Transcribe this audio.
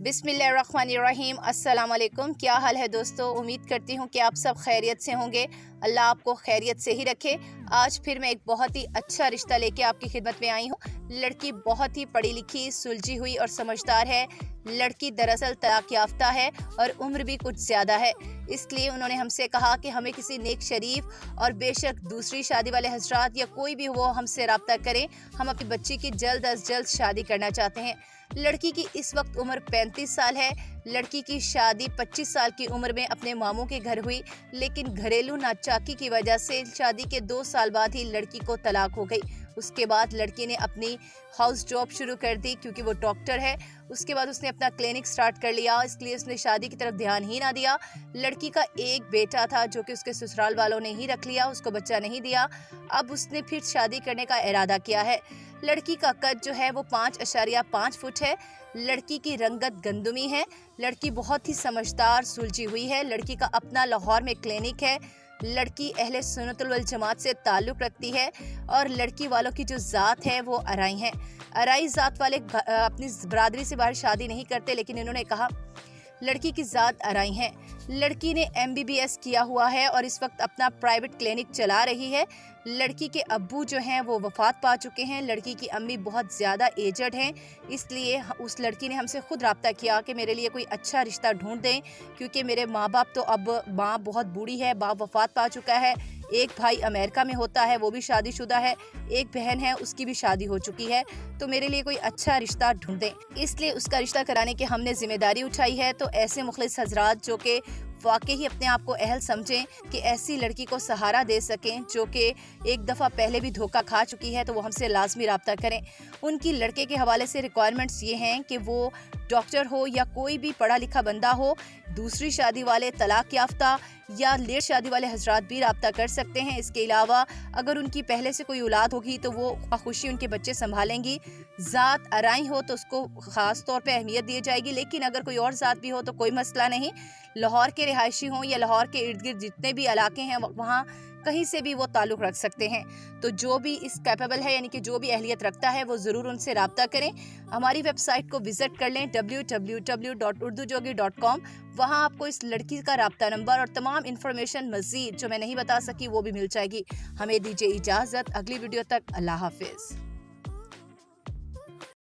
बिस्मिल्लाहिर्रहमानिर्रहीम। अस्सलाम वालेकुम। क्या हाल है दोस्तों? उम्मीद करती हूँ कि आप सब खैरियत से होंगे। अल्लाह आपको खैरियत से ही रखे। आज फिर मैं एक बहुत ही अच्छा रिश्ता लेके आपकी खिदमत में आई हूँ। लड़की बहुत ही पढ़ी लिखी, सुलझी हुई और समझदार है। लड़की दरअसल तलाक याफ्ता है और उम्र भी कुछ ज़्यादा है। इसलिए उन्होंने हमसे कहा कि हमें किसी नेक शरीफ और बेशक दूसरी शादी वाले हजरात या कोई भी वो हमसे रब्ता करें। हम अपनी बच्ची की जल्द अज जल्द शादी करना चाहते हैं। लड़की की इस वक्त उम्र 35 साल है। लड़की की शादी 25 साल की उम्र में अपने मामों के घर हुई, लेकिन घरेलू नाचाकी की वजह से शादी के 2 साल बाद ही लड़की को तलाक हो गई। उसके बाद लड़की ने अपनी हाउस जॉब शुरू कर दी क्योंकि वो डॉक्टर है। उसके बाद उसने अपना क्लिनिक स्टार्ट कर लिया, इसलिए उसने शादी की तरफ ध्यान ही ना दिया। लड़की का एक बेटा था जो कि उसके ससुराल वालों ने ही रख लिया, उसको बच्चा नहीं दिया। अब उसने फिर शादी करने का इरादा किया है। लड़की का कद जो है वो 5.5 फुट है। लड़की की रंगत गंदुमी है। लड़की बहुत ही समझदार, सुलझी हुई है। लड़की का अपना लाहौर में क्लिनिक है। लड़की अहले सुन्नतुल वल जमात से ताल्लुक़ रखती है और लड़की वालों की जो ज़ात है वो अराई है। अराई ज़ात वाले अपनी बरादरी से बाहर शादी नहीं करते, लेकिन इन्होंने कहा लड़की की ज़ात अराई है। लड़की ने MBBS किया हुआ है और इस वक्त अपना प्राइवेट क्लिनिक चला रही है। लड़की के अब्बू जो हैं वो वफ़ात पा चुके हैं। लड़की की अम्मी बहुत ज़्यादा एजड हैं, इसलिए उस लड़की ने हमसे खुद रब्ता किया कि मेरे लिए कोई अच्छा रिश्ता ढूंढ दें, क्योंकि मेरे माँ बाप तो अब माँ बहुत बूढ़ी है, बाप वफ़ात पा चुका है। एक भाई अमेरिका में होता है, वो भी शादीशुदा है। एक बहन है, उसकी भी शादी हो चुकी है। तो मेरे लिए कोई अच्छा रिश्ता ढूंढें, इसलिए उसका रिश्ता कराने की हमने जिम्मेदारी उठाई है। तो ऐसे मुखलिस हजरात जो कि वाकई ही अपने आप को अहल समझें कि ऐसी लड़की को सहारा दे सकें जो कि एक दफ़ा पहले भी धोखा खा चुकी है, तो वो हमसे लाजमी रब्ता करें। उनकी लड़के के हवाले से रिक्वायरमेंट्स ये हैं कि वो डॉक्टर हो या कोई भी पढ़ा लिखा बंदा हो। दूसरी शादी वाले, तलाक याफ्ता या लेट शादी वाले हजरात भी रब्ता कर सकते हैं। इसके अलावा अगर उनकी पहले से कोई औलाद होगी तो वो खुशी उनके बच्चे संभालेंगी। ज़ात अराई हो तो उसको ख़ास तौर पे अहमियत दी जाएगी, लेकिन अगर कोई और ज़ात भी हो तो कोई मसला नहीं। लाहौर के रिहायशी हों या लाहौर के इर्द गिर्द जितने भी इलाके हैं वहाँ कहीं से भी वो ताल्लुक़ रख सकते हैं। तो जो भी इस कैपेबल है, यानी कि जो भी अहलियत रखता है, वो ज़रूर उनसे रब्ता करें। हमारी वेबसाइट को विज़िट कर लें www.urdujogi.com। वहाँ आपको इस लड़की का रब्ता नंबर और तमाम इन्फॉर्मेशन मज़ीद जो मैं नहीं बता सकी वो भी मिल जाएगी। हमें दीजिए इजाज़त, अगली वीडियो तक अल्लाह हाफिज़।